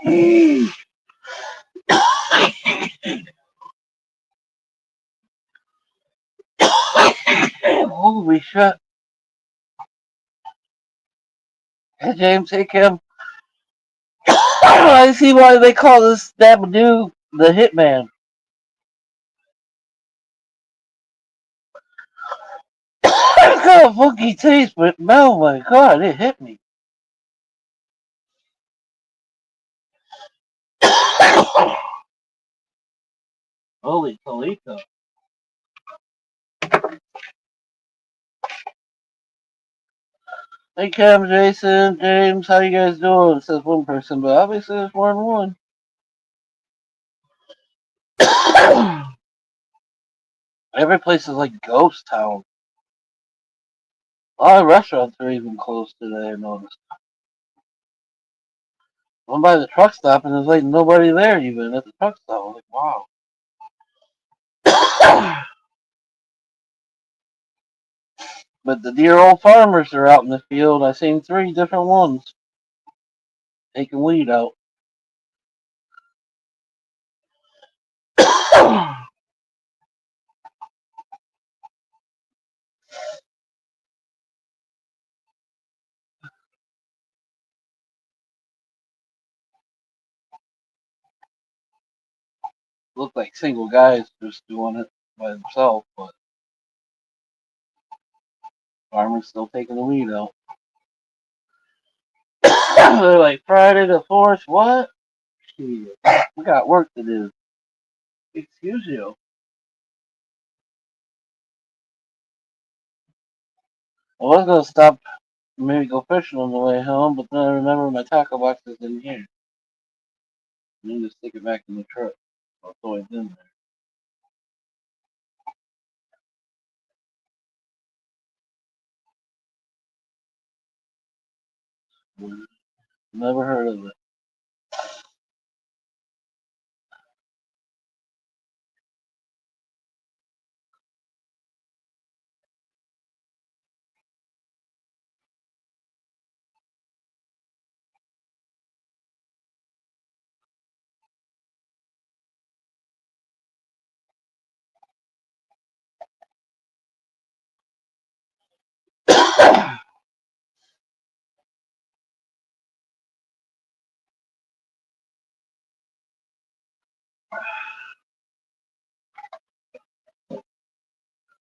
Holy shit. Hey, James, hey, Kim. I see why they call this Dabadoo the Hitman. It's got a funky taste, but oh my god, it hit me. Holy Toledo. Hey, Kim, Jason, James, how you guys doing? It says one person, but obviously there's more than one. Every place is like ghost town. A lot of restaurants are even closed today, I noticed. Went by the truck stop and there's like nobody there even at the truck stop. I was like, wow. But the dear old farmers are out in the field. I seen three different ones taking weed out. Look like single guys just doing it by themselves, but farmers still taking the weed out. They're like Friday the 4th. What? Shit, we got work to do. Excuse you. I was gonna stop, maybe go fishing on the way home, but then I remember my tackle box is in here. I need to stick it back in the truck. So it's always in there. Never heard of it.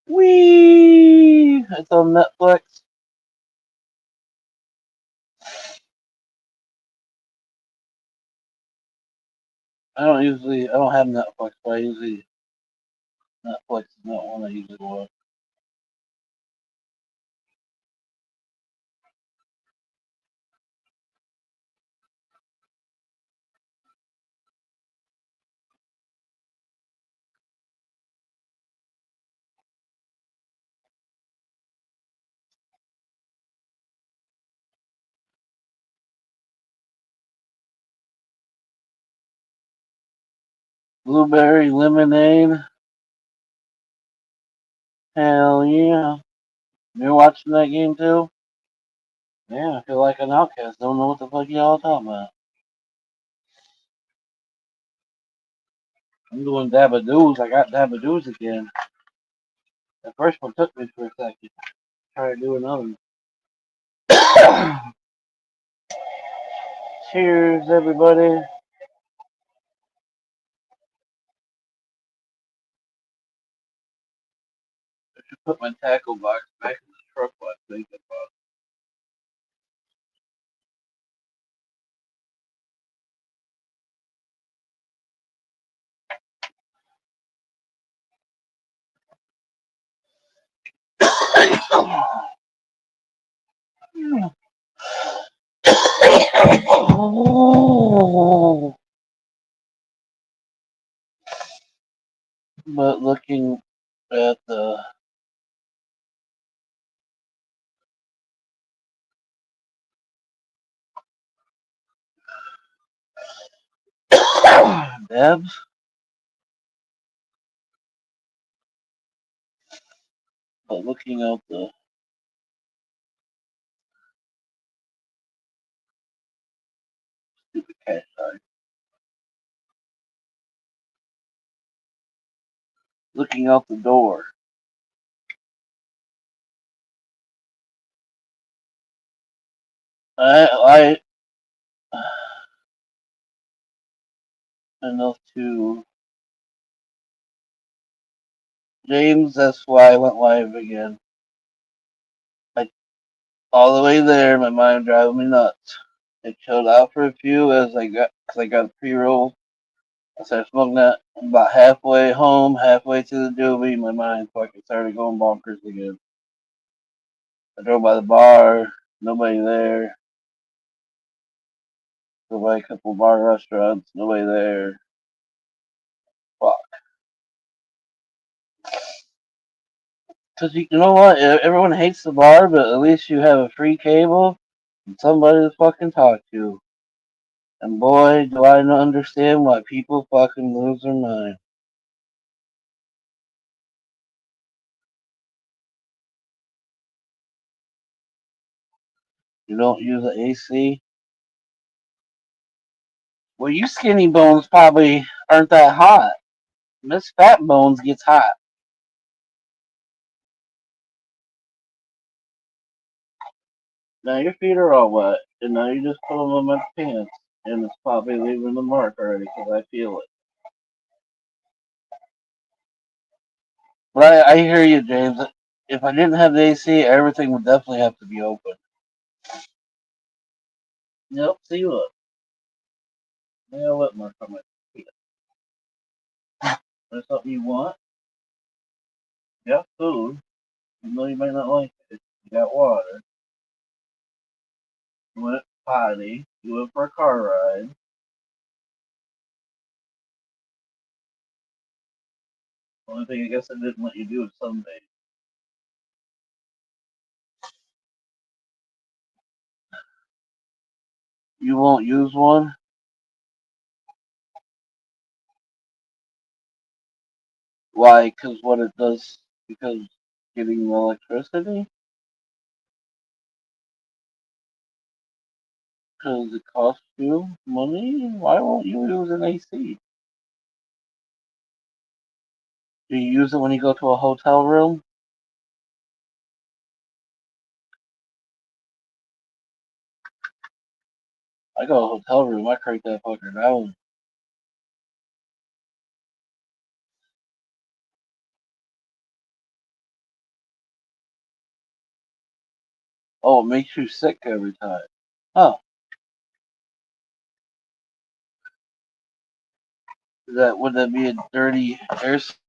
Wee! It's on Netflix. I don't have Netflix, but Netflix is not one I usually watch. Blueberry lemonade. Hell yeah. You're watching that game too? Yeah, I feel like an outcast. Don't know what the fuck y'all talking about. I'm doing Dabadoos. I got Dabadoos again. The first one took me for a second. Try to do another one. Cheers, everybody. I should put my tackle box back in the truck while I think about it. Oh. But looking at the devs, but looking at the stupid cash side. looking out the door. I enough to James. That's why I went live again. I all the way there. My mind driving me nuts. It chilled out for a few as I got a pre-roll. I started smoking that. About halfway home, halfway to the doobie, my mind fucking started going bonkers again. I drove by the bar, nobody there. Drove by a couple bar restaurants, nobody there. Fuck. Cause you know what? Everyone hates the bar, but at least you have a free cable and somebody to fucking talk to. And boy, do I not understand why people fucking lose their mind. You don't use the AC? Well, you skinny bones probably aren't that hot. Miss Fat Bones gets hot. Now your feet are all wet, and now you just put them on my pants, and it's probably leaving the mark already because I feel it. But I hear you, James. If I didn't have the AC, everything would definitely have to be open. Yep, see look. Nail lip mark on my feet. That's something you want? You got food. You know you might not like it. You got water. You went potty. You went for a car ride. Only thing I guess I didn't let you do is sunbathe. You won't use one? Why? Because what it does, because getting electricity? Because it costs you money? Why won't you use an AC? Do you use it when you go to a hotel room? I go to a hotel room, I crank that fucker down. Oh, it makes you sick every time. Huh. Would that be a dirty air system?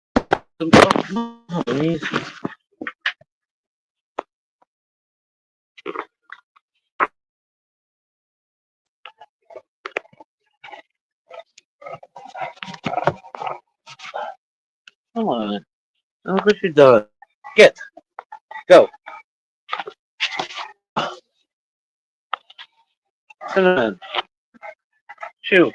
Come on. Look what you done. Get. Go. Cinnamon. Chew.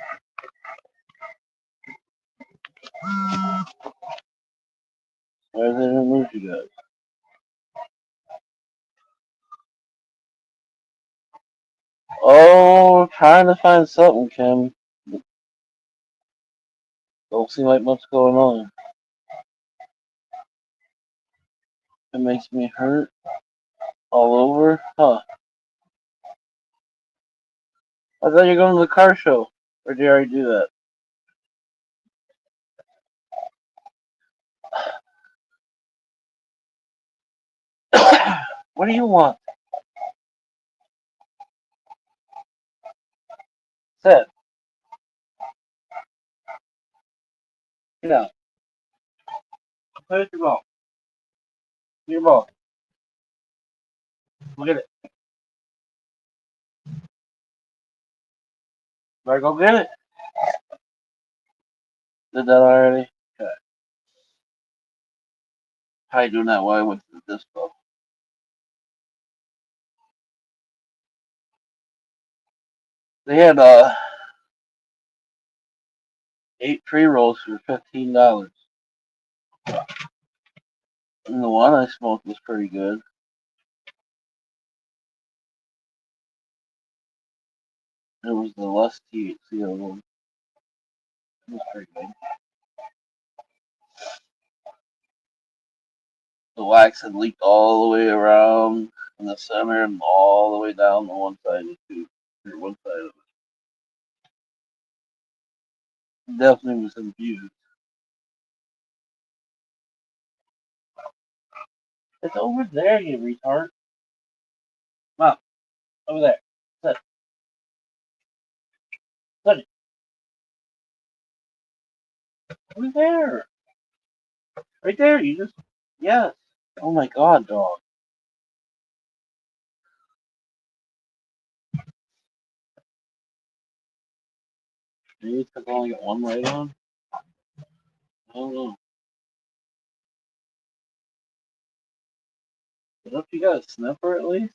Why did they remove you guys? Oh, trying to find something, Kim. Don't seem like much going on. It makes me hurt all over. Huh. I thought you were going to the car show. Or did you already do that? What do you want? Sit. Get out. Play with your ball. Get your ball. Go get it. Better go get it. Did that already? Okay. How you doing that while I went to the disco? They had 8 pre rolls for $15. And the one I smoked was pretty good. It was the less THC of them. It was pretty good. The wax had leaked all the way around in the center and all the way down on one side of the tube. Or one side of it. Definitely was infused. It's over there, you retard. Mom, over there. Sit. Sit it. Over there. Right there. You just. Yes. Oh my god, dog. Maybe it's because I only got one light on? I don't know. But don't you got a sniffer at least?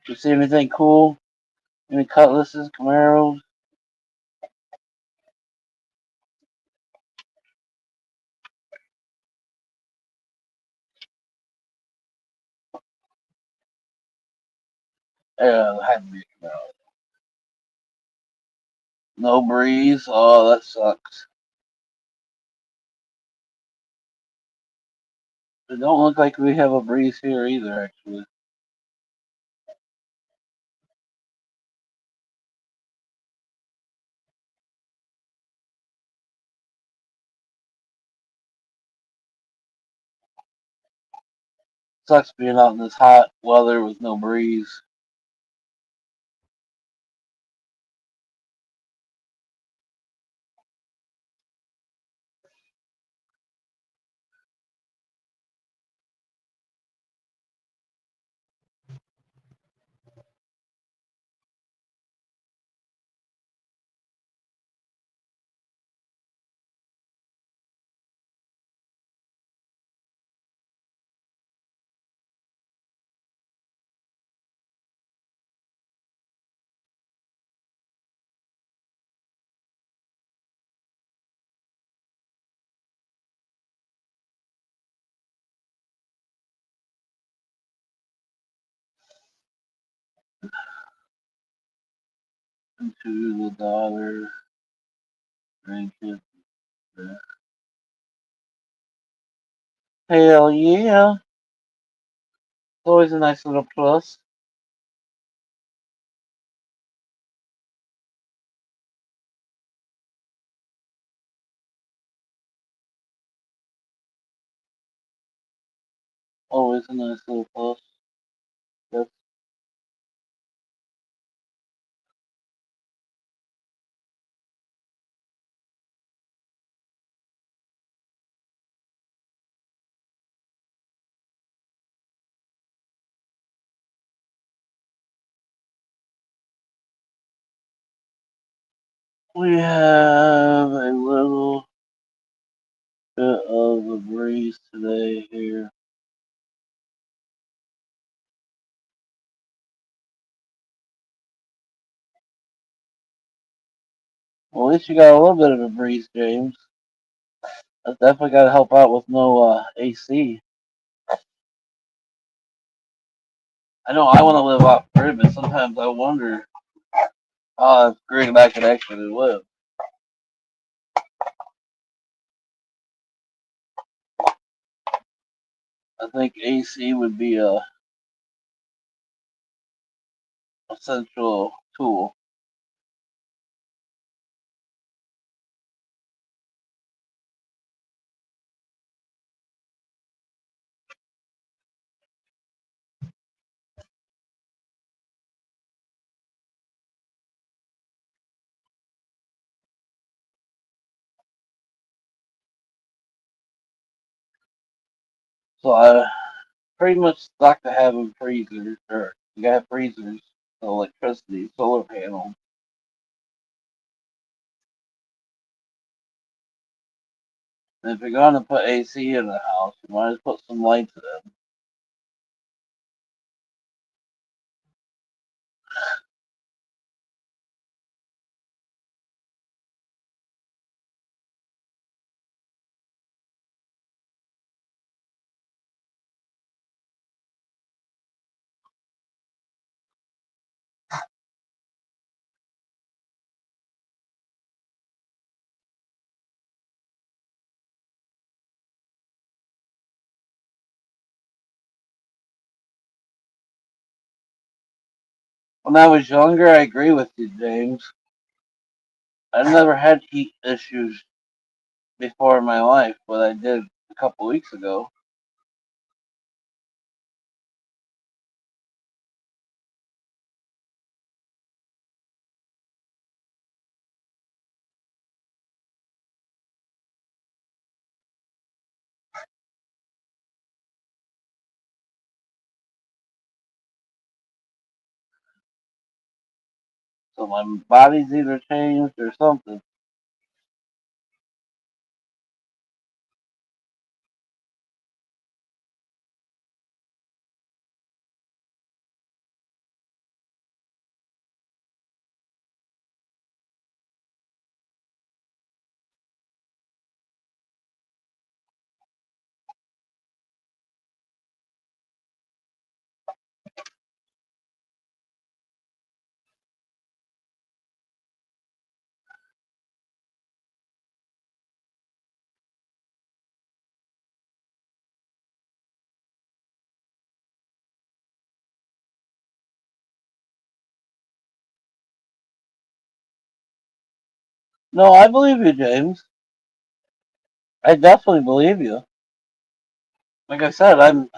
You see anything cool? Any cutlasses, Camaros? Yeah, it had to be a Camaro. No breeze. Oh, that sucks. It don't look like we have a breeze here either, actually. Sucks being out in this hot weather with no breeze. Into the daughter, grandkids. Hell yeah. It's always a nice little plus. Always a nice little plus. That's, we have a little bit of a breeze today here. Well, at least you got a little bit of a breeze, James. That's definitely got to help out with no AC. I know I want to live off grid, but sometimes I wonder how great I could actually live. I think AC would be a essential tool. So I pretty much stuck to having freezers, or you gotta have freezers, electricity, solar panels. And if you're gonna put AC in the house, you might as well put some lights in. When I was younger, I agree with you, James. I never had heat issues before in my life, but I did a couple weeks ago. So my body's either changed or something. No, I believe you, James. I definitely believe you. Like I said, I'm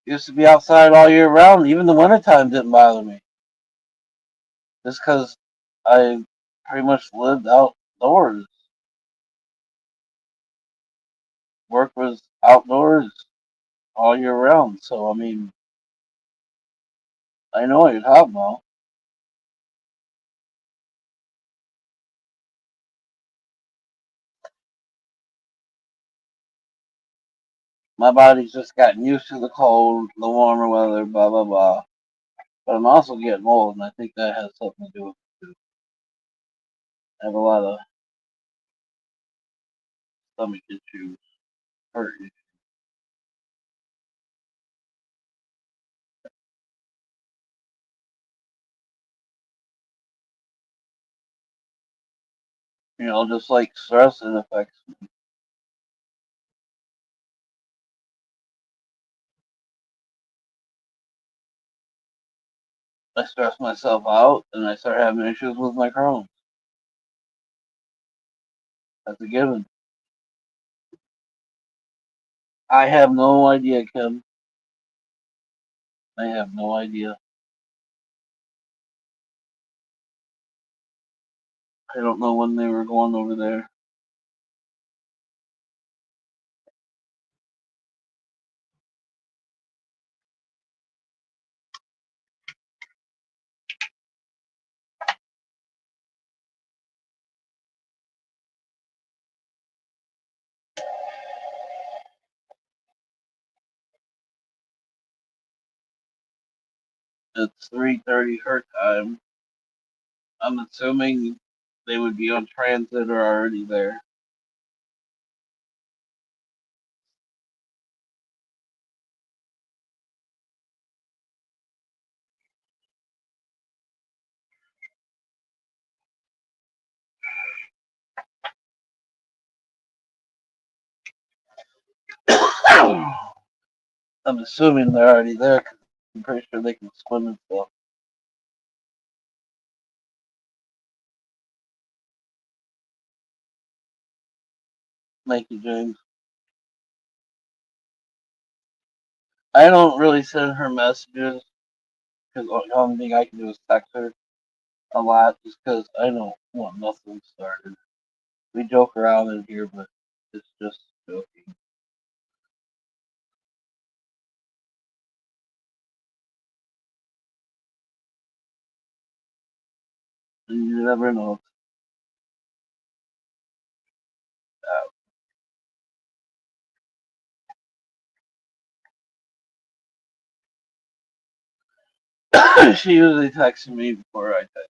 used to be outside all year round. Even the wintertime didn't bother me. Just because I pretty much lived outdoors. Work was outdoors all year round. So, I mean, I know what you're talking about. My body's just gotten used to the cold, the warmer weather, blah, blah, blah. But I'm also getting old, and I think that has something to do with it, too. I have a lot of stomach issues, hurt issues. Just like stress, it affects me. I stress myself out, and I start having issues with my Crohn's. That's a given. I have no idea, Kim. I have no idea. I don't know when they were going over there. It's 3:30 her time. I'm assuming they would be on transit or already there. I'm assuming they're already there 'cause I'm pretty sure they can swim and stuff. Thank you, James. I don't really send her messages because the only thing I can do is text her a lot just because I don't want nothing started. We joke around in here, but it's just joking. And you never know. She usually texts me before I text.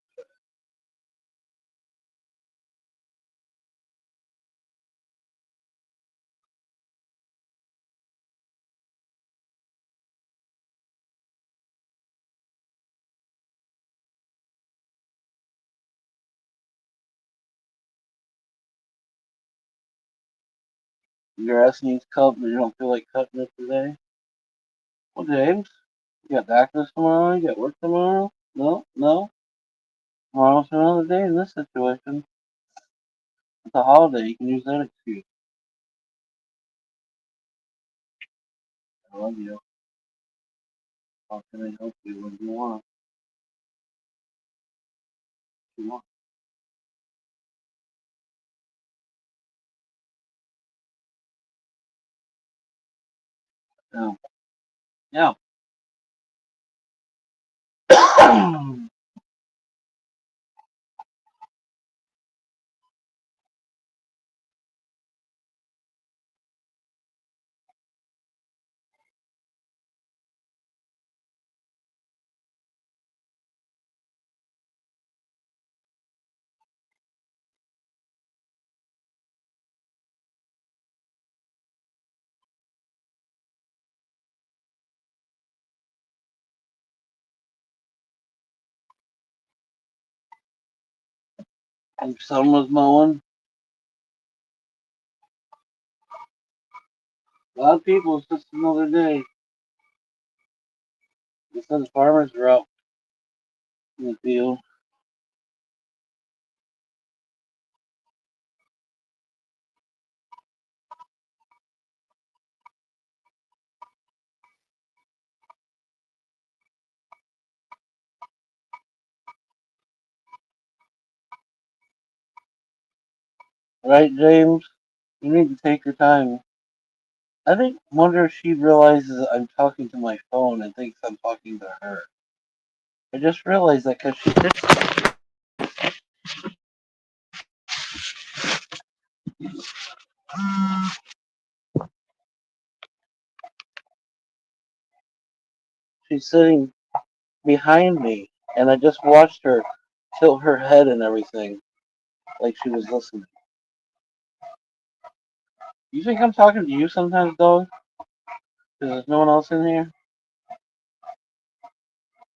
Your ass needs cut, but you don't feel like cutting it today. Well, James, you got doctors tomorrow. You got work tomorrow. No, no. Tomorrow's another day in this situation. It's a holiday. You can use that excuse. I love you. How can I help you? What do you want? What do you want? Yeah. Yeah. If someone was mowing, a lot of people, it's just another day. It says farmers are out in the field. Right, James? You need to take your time. I think, wonder if she realizes I'm talking to my phone and thinks I'm talking to her. I just realized that because she's sitting behind me, and I just watched her tilt her head and everything, like she was listening. You think I'm talking to you sometimes, dog? Because there's no one else in here?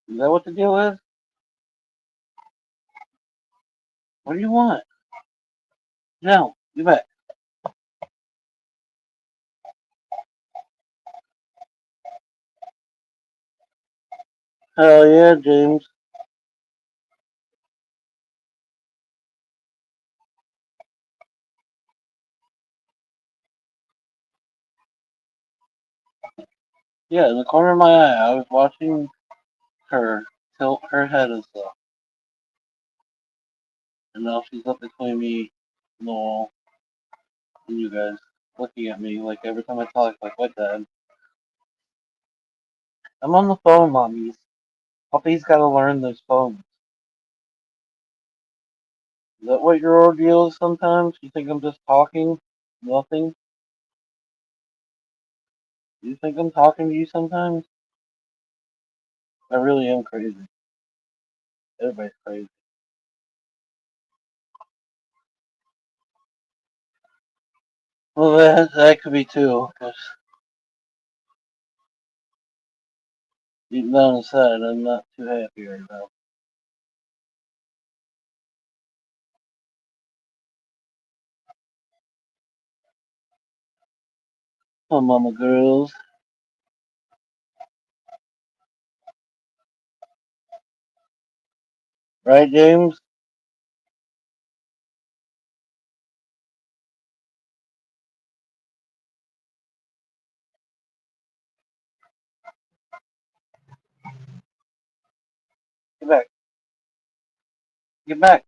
Is that what the deal is? What do you want? No, you back. Hell yeah, James. Yeah, in the corner of my eye, I was watching her tilt her head and stuff. And now she's up between me, Noel, and you guys, looking at me like every time I talk, like, what, Dad? I'm on the phone, mommies. Puppy's gotta learn those phones. Is that what your ordeal is sometimes? You think I'm just talking? Nothing? You think I'm talking to you sometimes? I really am crazy. Everybody's crazy. Well, that could be too, because deep down inside, I'm not too happy right now. Oh, mama girls. Right, James? Get back. Get back.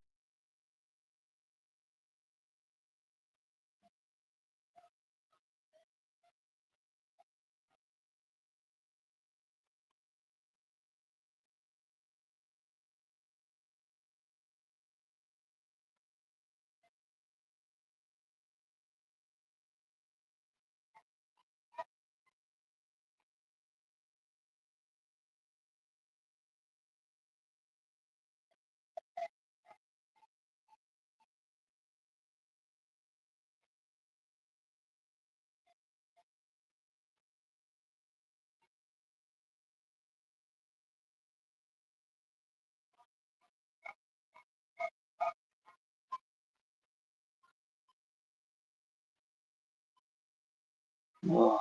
Ugh.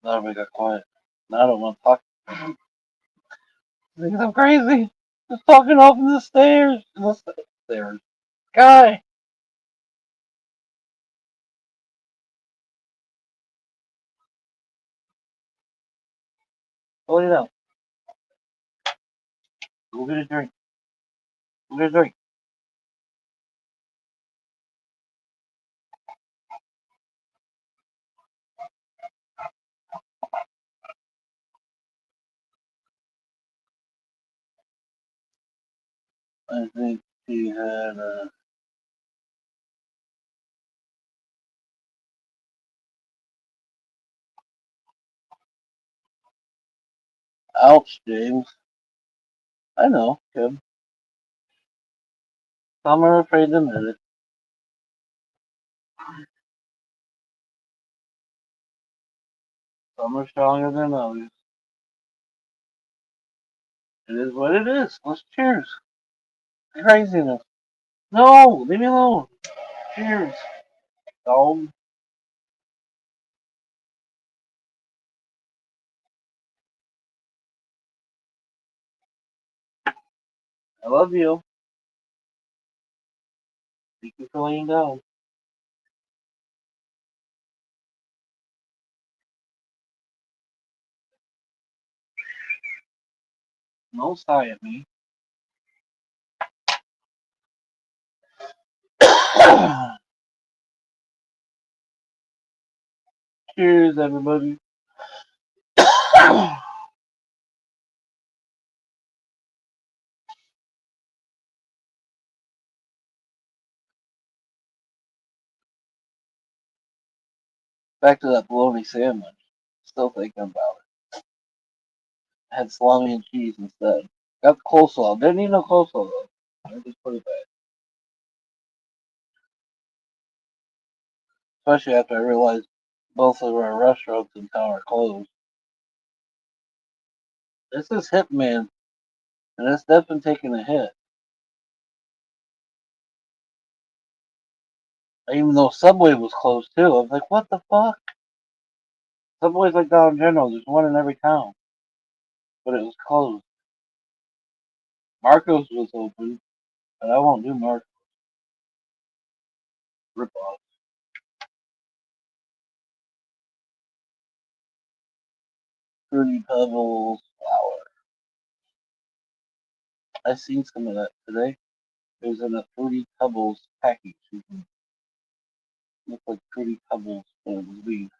Now everybody got quiet. Now I don't want to talk. Because I'm crazy. Just talking off in the stairs. In the stairs. Guy. Hold it out. Go get a drink. Go get a drink. I think he had ouch, James. I know, Kim. Some are afraid to admit it. Some are stronger than others. It is what it is. Let's cheers. Craziness. No, leave me alone. Cheers. Dog. I love you. Thank you for laying down. Don't sigh at me. Cheers, everybody. Back to that bologna sandwich. Still thinking about it. I had salami and cheese instead. Got coleslaw. Didn't need no coleslaw though. I just put it back. Especially after I realized both of our restaurants in town are closed. This is Hitman, and it's definitely taking a hit. Even though Subway was closed too. I was like, what the fuck? Subway's like Dollar General. There's one in every town. But it was closed. Marco's was open, but I won't do Marco's. Rip off. Fruity Pebbles flour. I seen some of that today. It was in a Fruity Pebbles package. It looked like Fruity Pebbles, but it was weed.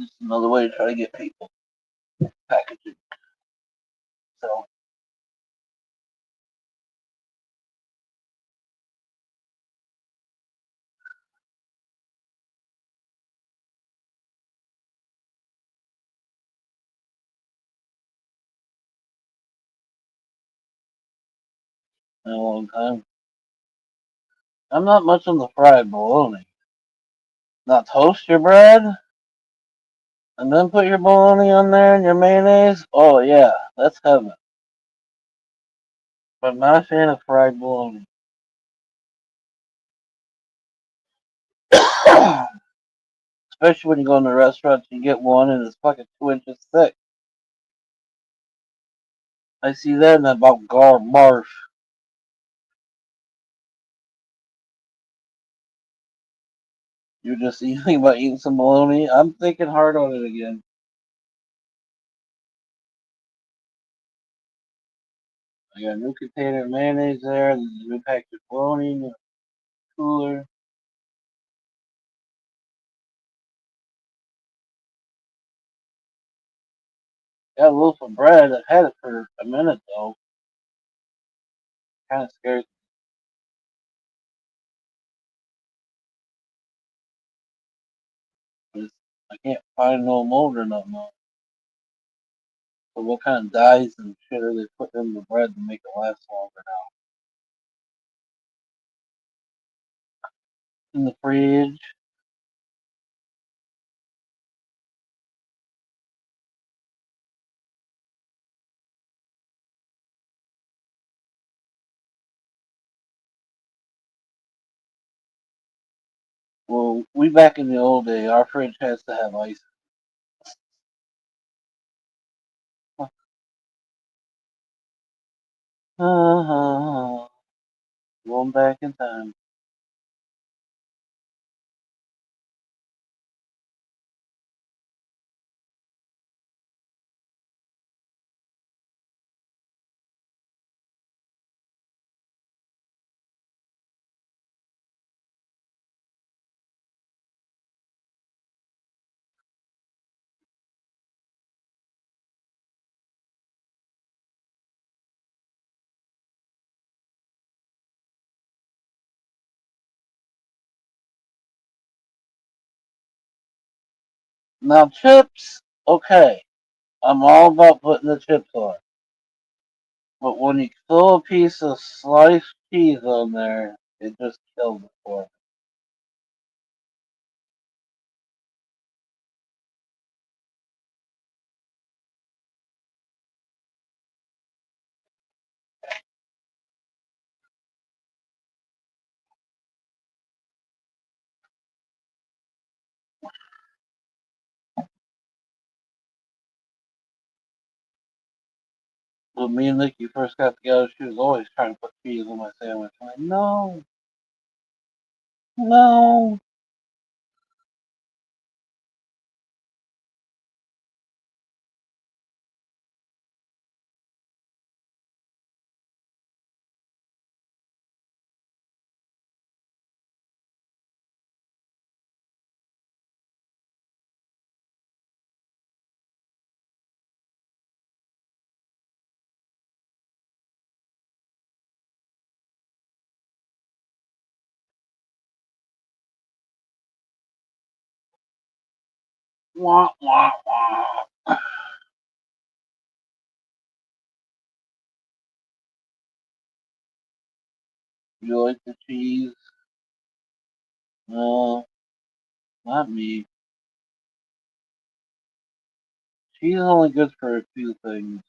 Just another way to try to get people packaging. So, in a long time. I'm not much on the fried bologna. Now toast your bread and then put your bologna on there and your mayonnaise. Oh yeah, that's heaven. But I'm not a fan of fried bologna. Especially when you go in the restaurants, you get one and it's fucking 2 inches thick. I see that and I'm about barf. You're just thinking about eating some bologna. I'm thinking hard on it again. I got a new container of mayonnaise there. There's a new package of bologna in the cooler. Got a loaf of bread. I've had it for a minute though. Kind of scares me. 'Cause I can't find no mold or nothing. So what kind of dyes and shit are they putting in the bread to make it last longer now? In the fridge. Well, We back in the old day, our fridge has to have ice. Uh-huh. Going back in time. Now chips, okay. I'm all about putting the chips on. But when you throw a piece of sliced cheese on there, it just kills it for me. When me and Nikki first got together, she was always trying to put cheese on my sandwich. I'm like, no, no. Wah, wah, wah. You like the cheese? No, not me. Cheese is only good for a few things.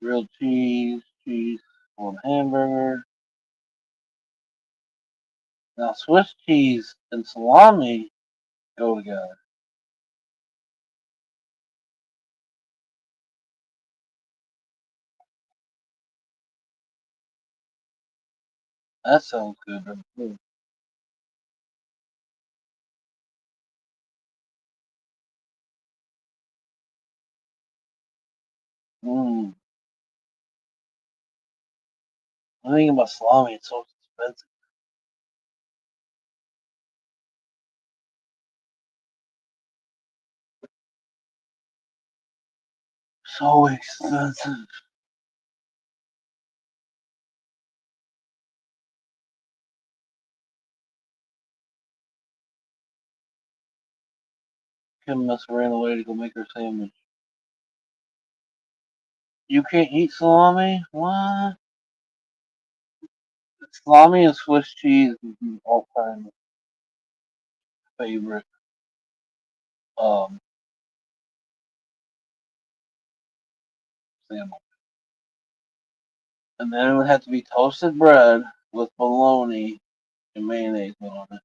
Grilled cheese, cheese on hamburger. Now Swiss cheese and salami go together. That sounds good. Mm. I think about salami, it's so expensive. So expensive. Kim must have ran away to go make her sandwich. You can't eat salami? What? Salami and Swiss cheese is my all-time favorite um, sandwich. And then it would have to be toasted bread with bologna and mayonnaise on it.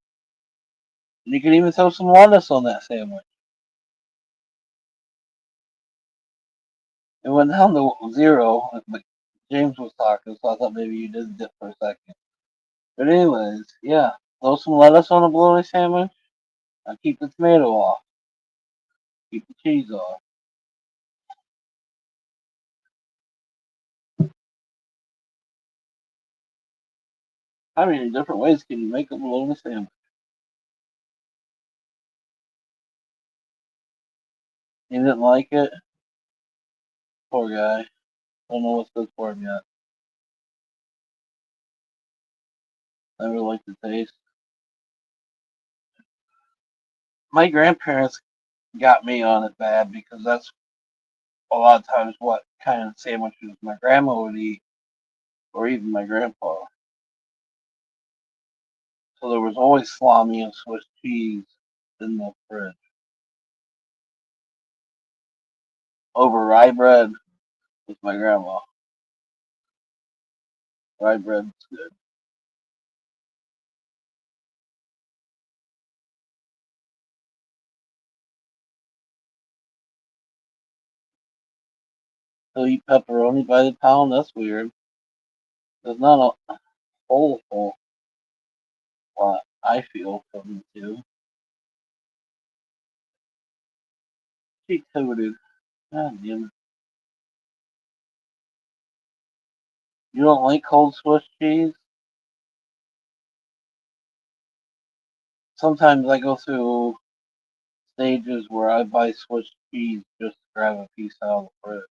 And you can even throw some lettuce on that sandwich. It went down to zero, but James was talking, so I thought maybe you did dip for a second. But anyways, yeah, throw some lettuce on a bologna sandwich. I keep the tomato off. Keep the cheese off. How many different ways can you make a bologna sandwich? He didn't like it. Poor guy. Don't know what's good for him yet. Never liked the taste. My grandparents got me on it bad because that's a lot of times what kind of sandwiches my grandma would eat, or even my grandpa. So there was always salami and Swiss cheese in the fridge. over rye bread with my grandma. Rye bread's good. They'll eat pepperoni by the pound. That's weird. There's not a whole lot I feel from the two. She toted. God damn it. You don't like cold Swiss cheese? Sometimes I go through stages where I buy Swiss cheese just to grab a piece out of the fridge.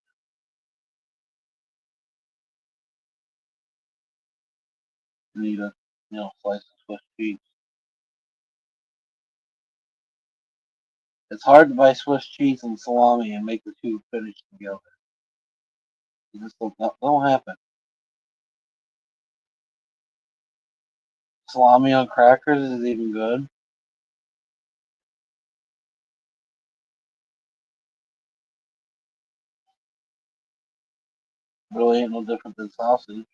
And eat a slice of Swiss cheese. It's hard to buy Swiss cheese and salami and make the two finish together. It just don't happen. Salami on crackers is even good. Really ain't no different than sausage.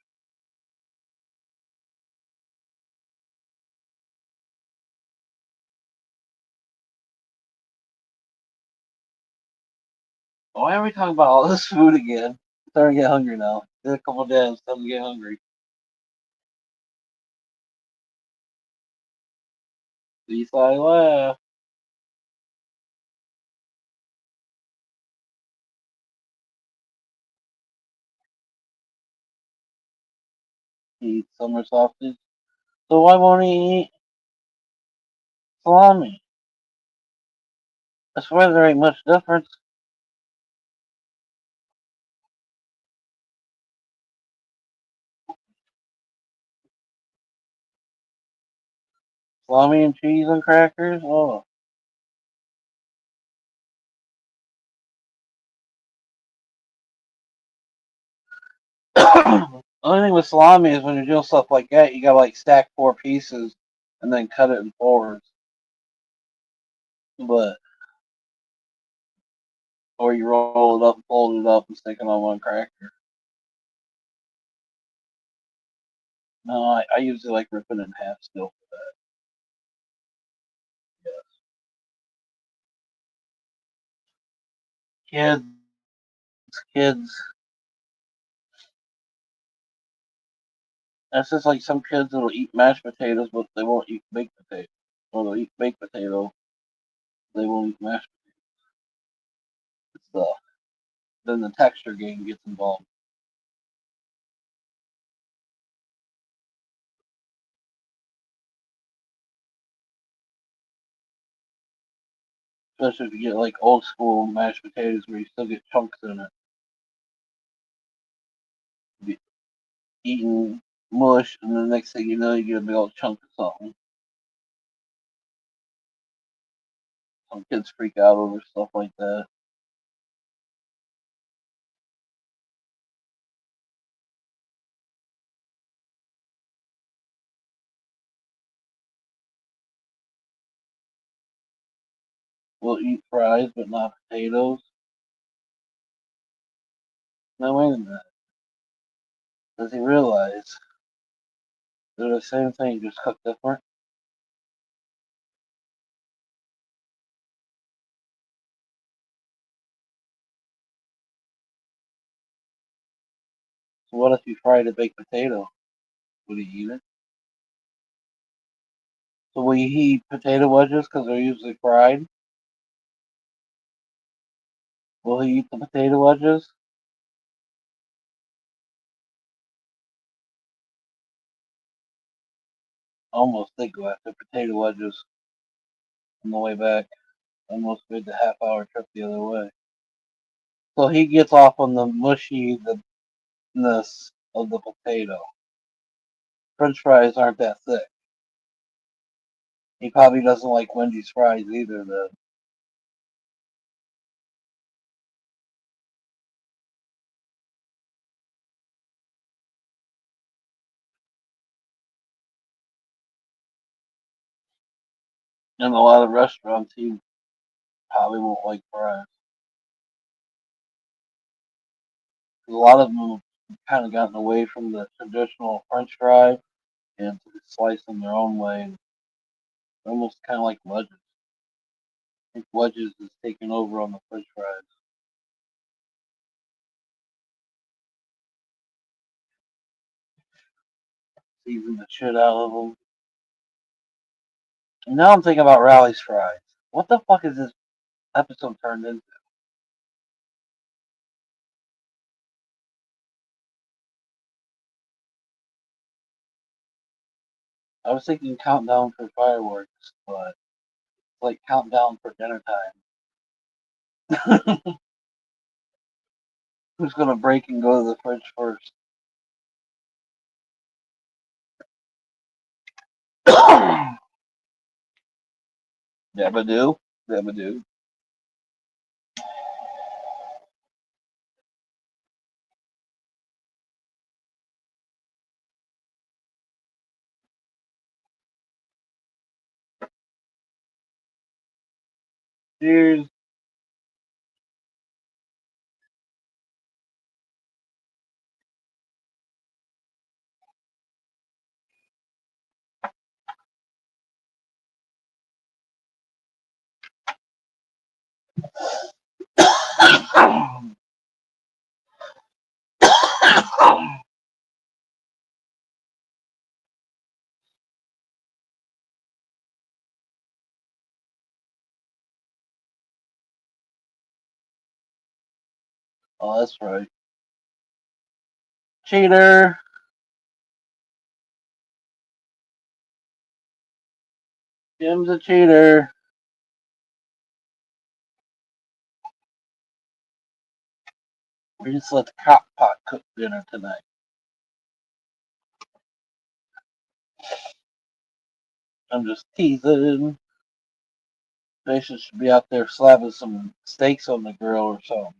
Why are we talking about all this food again? I'm starting to get hungry now. Did a couple days, starting to get hungry. Please I laugh. Eat summer sausage. So why won't he eat salami? I swear there ain't much difference. Salami and cheese and crackers? Oh. Only thing with salami is when you're doing stuff like that, you gotta like stack four pieces and then cut it in fours. But or you roll it up, fold it up, and stick it on one cracker. No, I usually like ripping it in half still. Kids, kids. That's just like some kids that'll eat mashed potatoes, but they won't eat baked potatoes. Or they'll eat baked potato, they won't eat mashed potatoes. It's then the texture game gets involved. Especially if you get like old school mashed potatoes where you still get chunks in it. You be eating mush, and the next thing you know, you get a big old chunk of something. Some kids freak out over stuff like that. We'll eat fries, but not potatoes. Now, wait a minute. Does he realize they're the same thing, just cooked different? So, what if you fried a baked potato? Would he eat it? So, will you eat potato wedges because they're usually fried? Will he eat the potato wedges? Almost did go after potato wedges on the way back. Almost made the half-hour trip the other way. So he gets off on the mushiness of the potato. French fries aren't that thick. He probably doesn't like Wendy's fries either. Then in a lot of restaurants, he probably won't like fries. A lot of them have kind of gotten away from the traditional French fry and slice them their own way. Almost kind of like wedges. I think wedges is taking over on the French fries. Season the shit out of them. And now I'm thinking about Rally's fries. What the fuck is this episode turned into? I was thinking countdown for fireworks, but it's like countdown for dinner time. Who's gonna break and go to the fridge first? Dabadoo, dabadoo. Cheers. Oh, that's right. Cheater. Jim's a cheater. We just let the crock pot cook dinner tonight. I'm just teasing. Jason should be out there slapping some steaks on the grill or something.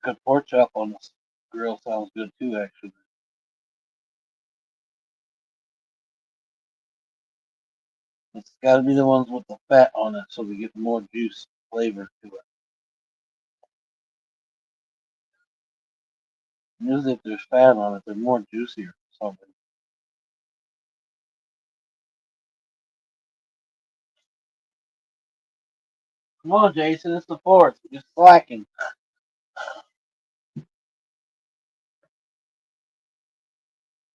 Good pork chop on the grill sounds good too, actually. It's got to be the ones with the fat on it so we get more juice flavor to it. Usually, if there's fat on it, they're more juicier or something. Come on, Jason, it's the fourth. You're slacking.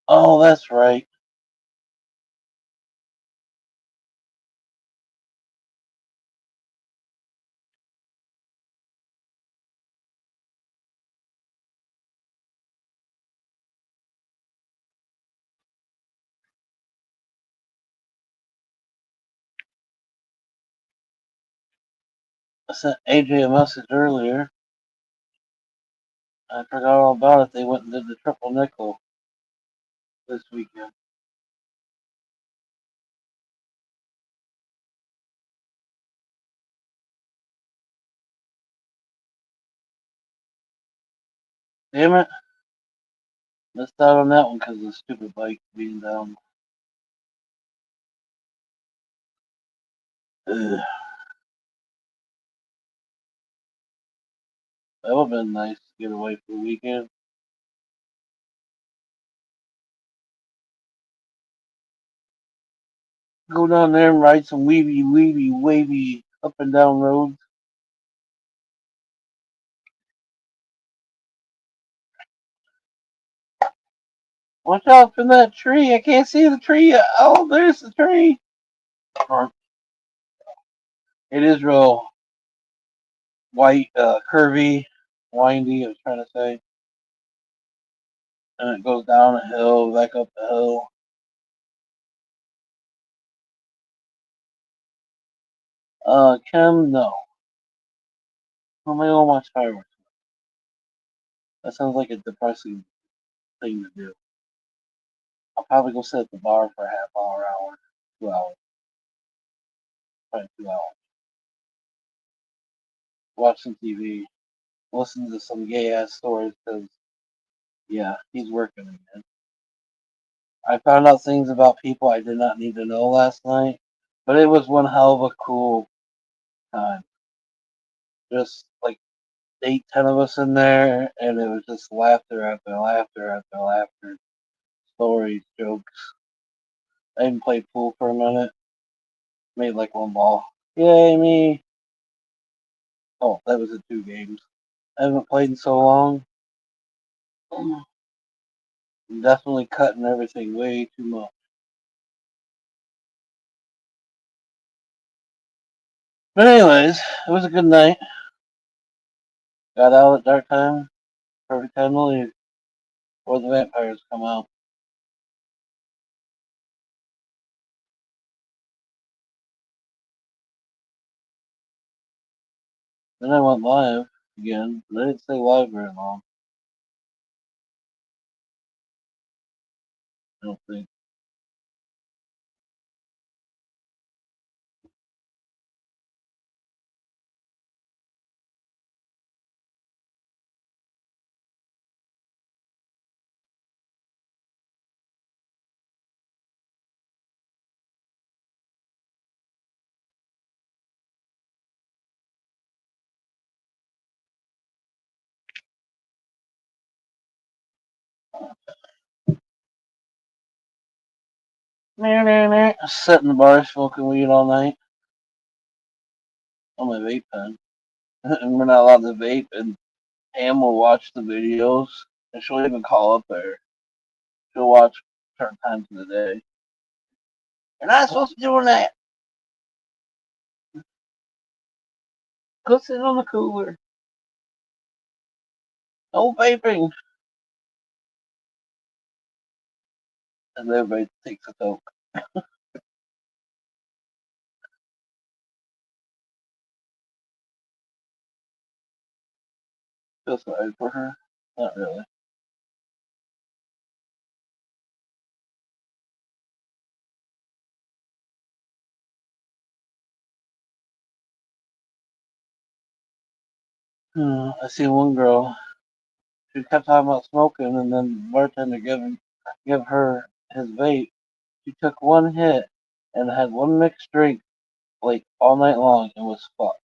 Oh, that's right. I sent AJ a message earlier. I forgot all about it. They went and did the triple nickel this weekend. Damn it. Missed out on that one because of the stupid bike being down. Ugh. That would have been nice to get away for the weekend. Go down there and ride some wavy up and down roads. Watch out for that tree. I can't see the tree. Oh, there's the tree. It is real white, curvy, windy, I was trying to say. And it goes down a hill, back up the hill. Kim, no. Well, maybe I'll watch fireworks. That sounds like a depressing thing to do. I'll probably go sit at the bar for a half hour, 2 hours, probably 2 hours. Watch some TV, listen to some gay ass stories because, yeah, he's working again. I found out things about people I did not need to know last night, but it was one hell of a cool time. Just eight, 10 of us in there, and it was just laughter after laughter after laughter, stories, jokes. I even played pool for a minute, made like one ball. Yay, me! Oh, that was in 2 games. I haven't played in so long. I'm definitely cutting everything way too much. But anyways, it was a good night. Got out at dark time, perfect time to leave before the vampires come out. Then I went live again, but I didn't stay live very long. I don't think. Sitting in the bar smoking weed all night on my vape pen. And we're not allowed to vape, and Pam will watch the videos, and she'll even call up there. She'll watch certain times of the day. You're not supposed to be doing that. Go sit on the cooler. No vaping. And everybody takes a toke. Feel sorry for her. Not really. I see one girl. She kept talking about smoking, and then bartender give her his vape. She took one hit and had one mixed drink like all night long and was fucked.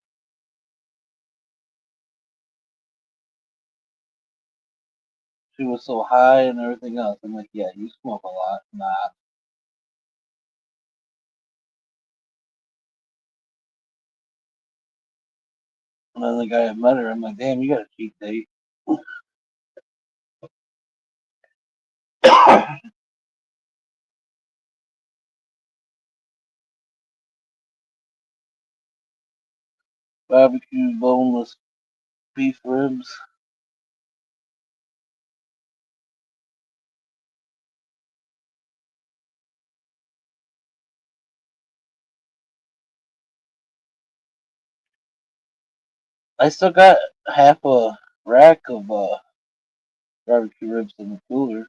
She was so high and everything else. I'm like, yeah, you smoke a lot. Nah. And then the guy that met her, I'm like, damn, you got a cheat date. Barbecue boneless beef ribs. I still got half a rack of barbecue ribs in the cooler.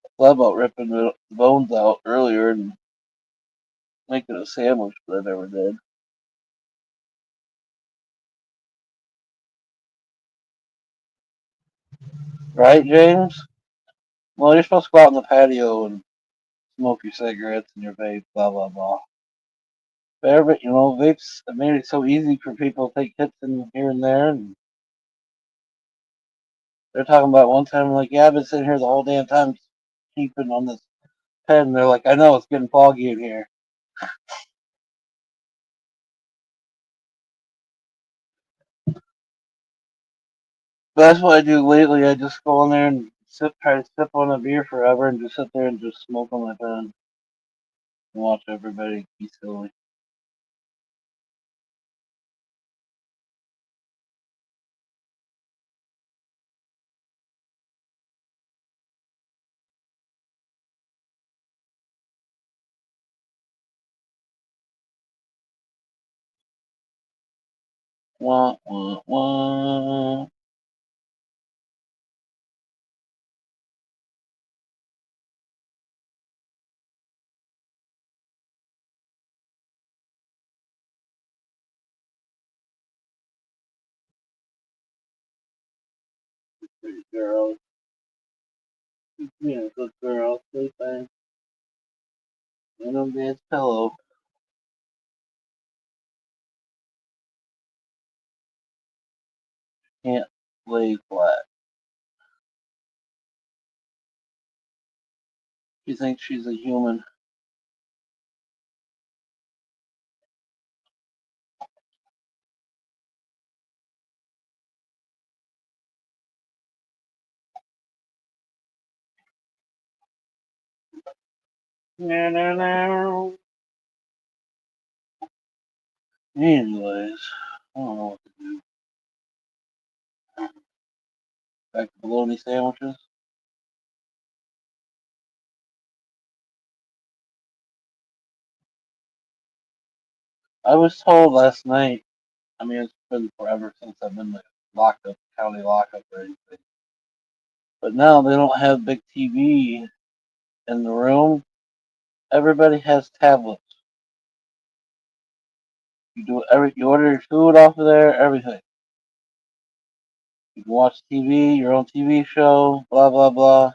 I thought about ripping the bones out earlier and making a sandwich, but I never did. Right, James? Well, you're supposed to go out on the patio and smoke your cigarettes and your vape, blah, blah, blah. But everybody, vapes have made it so easy for people to take hits in here and there. And they're talking about one time, like, yeah, I've been sitting here the whole damn time keeping on this pen. And they're like, I know, it's getting foggy in here. But that's what I do lately. I just go in there and try to sip on a beer forever and just sit there and just smoke on my pen and watch everybody be silly. Wah, wah, wah. Pretty girl. Yeah, good girl. Sleep in. And on dad's pillow. can't lay flat. She thinks she's a human. No, no, no. Anyways, I don't know what to do. Back to bologna sandwiches. I was told last night. I mean, it's been forever since I've been locked up, county lockup or anything. But now they don't have big TV in the room. Everybody has tablets. You order your food off of there, everything. You can watch TV, your own TV show, blah blah blah.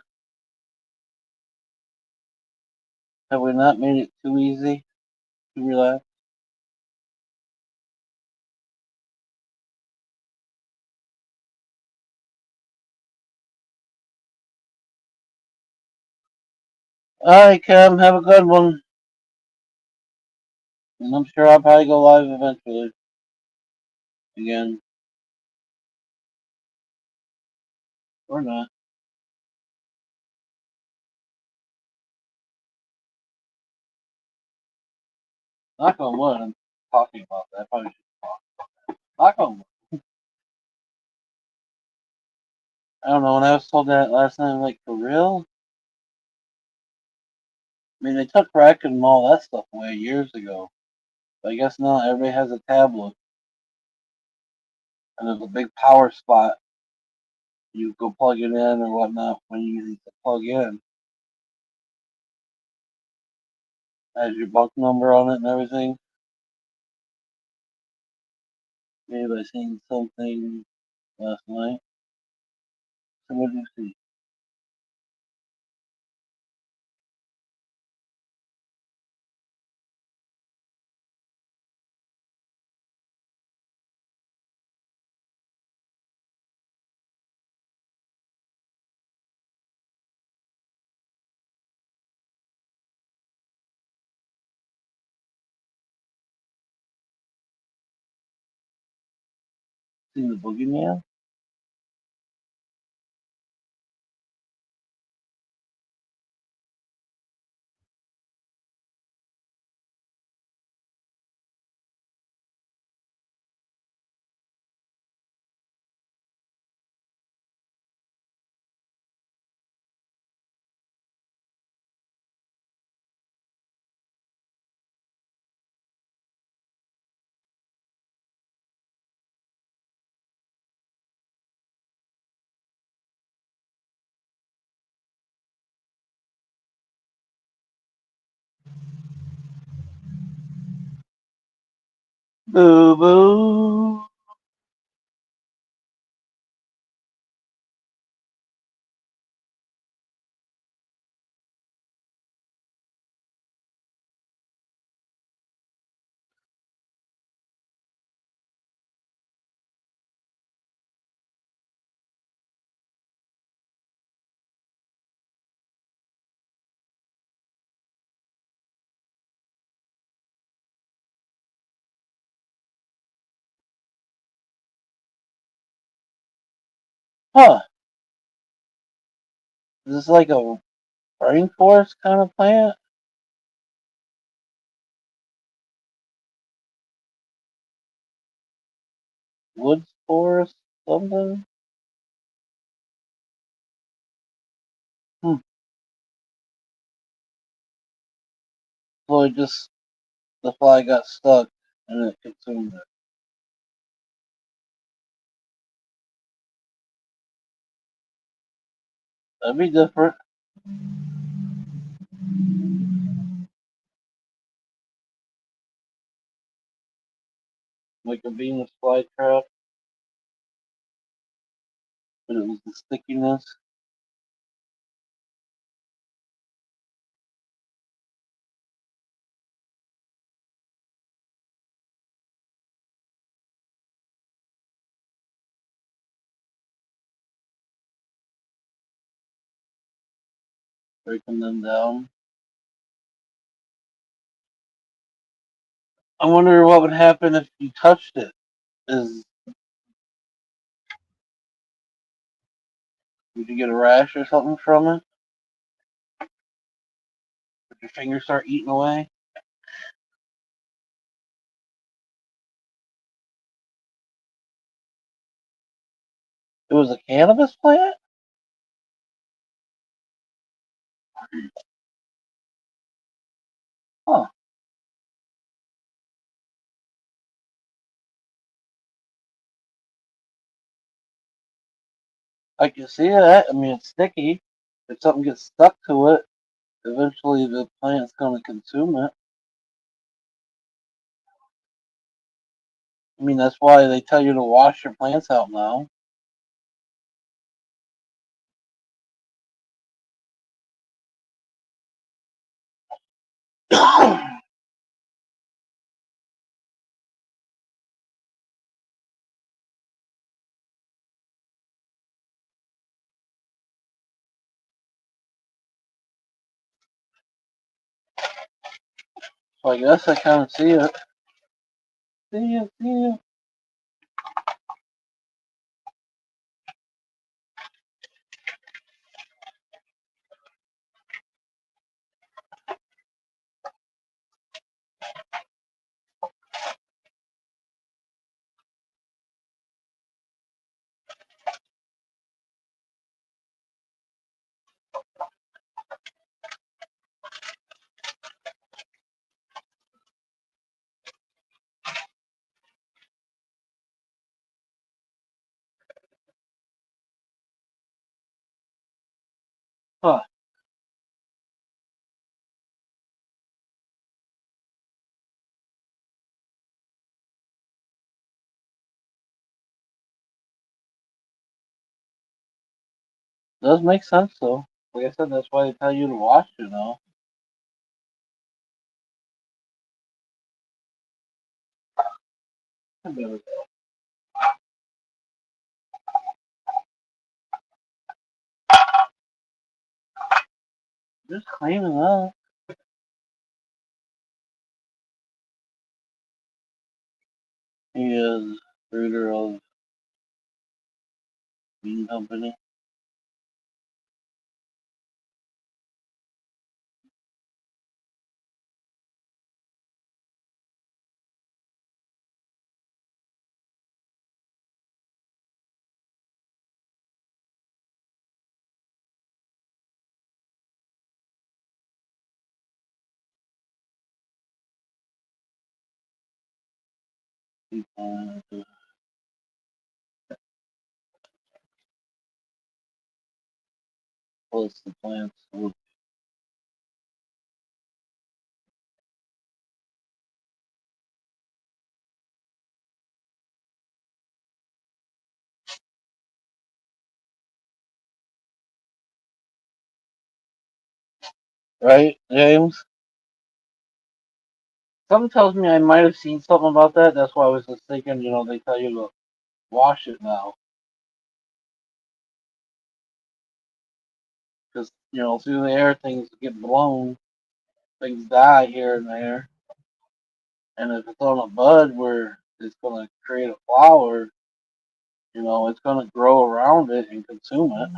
Have we not made it too easy to relax? Alright, Cam, have a good one. And I'm sure I'll probably go live eventually. Again. Or not. Knock on wood, I'm talking about that. I probably should talk. Knock on wood. I don't know, when I was told that last night, I'm like, for real? I mean, they took rec and all that stuff away years ago. But I guess now everybody has a tablet. And there's a big power spot. You go plug it in or whatnot when you need to plug in. Has your bunk number on it and everything. Maybe I seen something last night. So what did you see? Seen the boogeyman? Boo boo. Huh. Is this like a rainforest kind of plant? Woods forest? Something? Hmm. So it just, the fly got stuck and it consumed it. That'd be different. Like a Venus flytrap, but it was the stickiness. breaking them down. I wonder what would happen if you touched it. Is Would you get a rash or something from it? Would your fingers start eating away? It was a cannabis plant? Huh. I can see that. I mean, it's sticky. If something gets stuck to it, eventually the plant's going to consume it. I mean, that's why they tell you to wash your plants out now. So I guess I kind of see it. See it, see it. Huh. Does make sense though. Like I said, that's why they tell you to wash it now. Just cleaning up. He is breeder of Bean Company. He plus the plants would right, James? Something tells me I might have seen something about that. That's why I was just thinking, they tell you to wash it now. Because, through the air, things get blown, things die here and there. And if it's on a bud where it's going to create a flower, it's going to grow around it and consume it.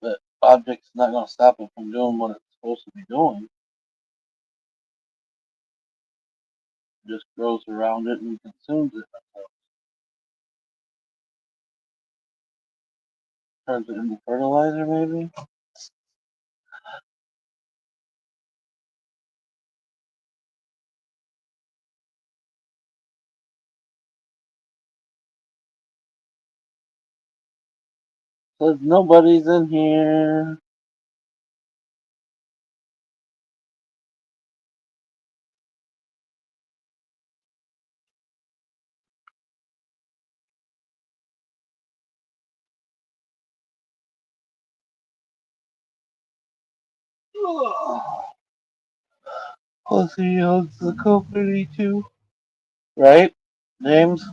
But object's not going to stop it from doing what it's supposed to be doing. It just grows around it and consumes it. So turns it into fertilizer, maybe. Says nobody's in here. Pussy owns the company too. Right, James?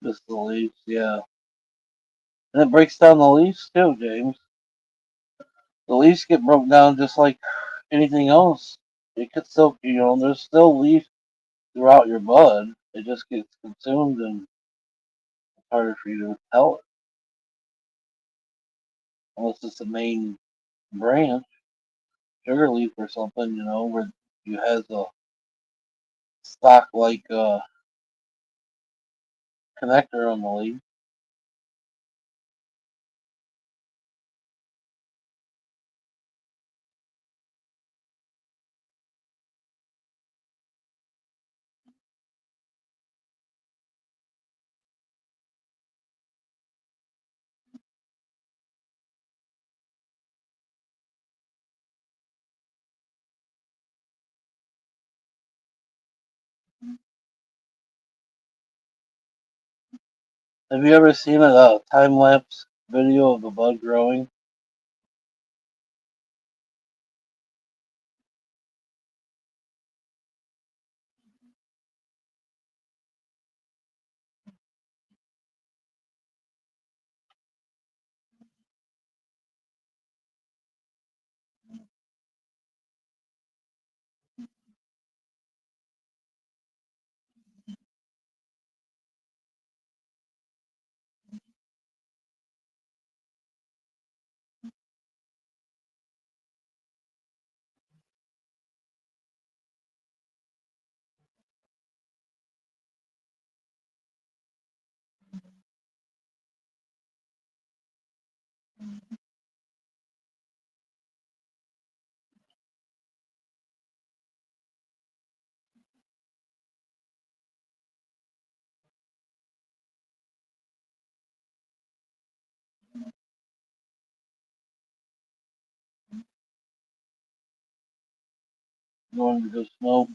Just the leaves, yeah. And it breaks down the leaves too, James. The leaves get broke down just like anything else. It could still, there's still leaf throughout your bud. It just gets consumed and it's harder for you to tell it. Unless it's the main branch, sugar leaf or something, where you has a stock like connector on the leaf. Have you ever seen a time lapse video of a bud growing? Going to go smoke?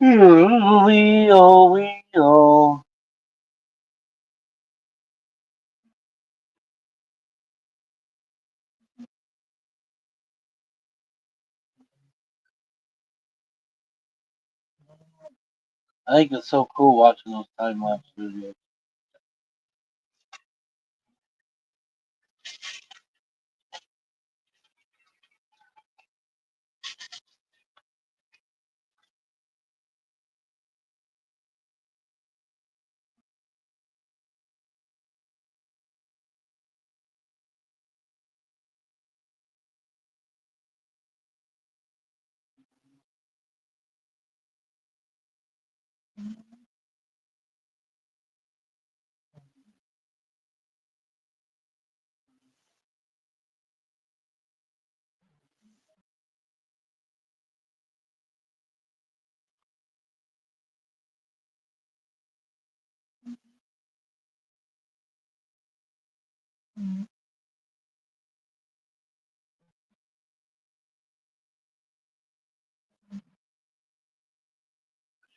Leo, Leo. I think it's so cool watching those time lapse videos.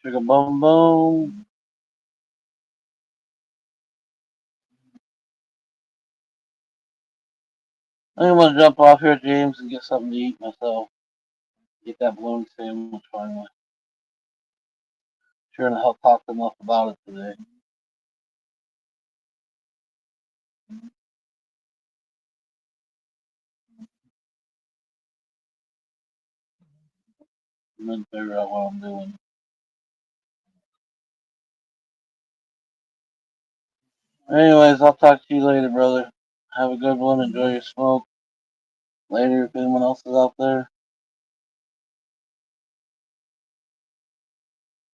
Sugar Bum Bum. I want to jump off here, James, and get something to eat myself. Get that balloon sandwich finally. Sure in the hell talked enough about it today. And then figure out what I'm doing. Anyways, I'll talk to you later, brother. Have a good one. Enjoy your smoke. Later if anyone else is out there.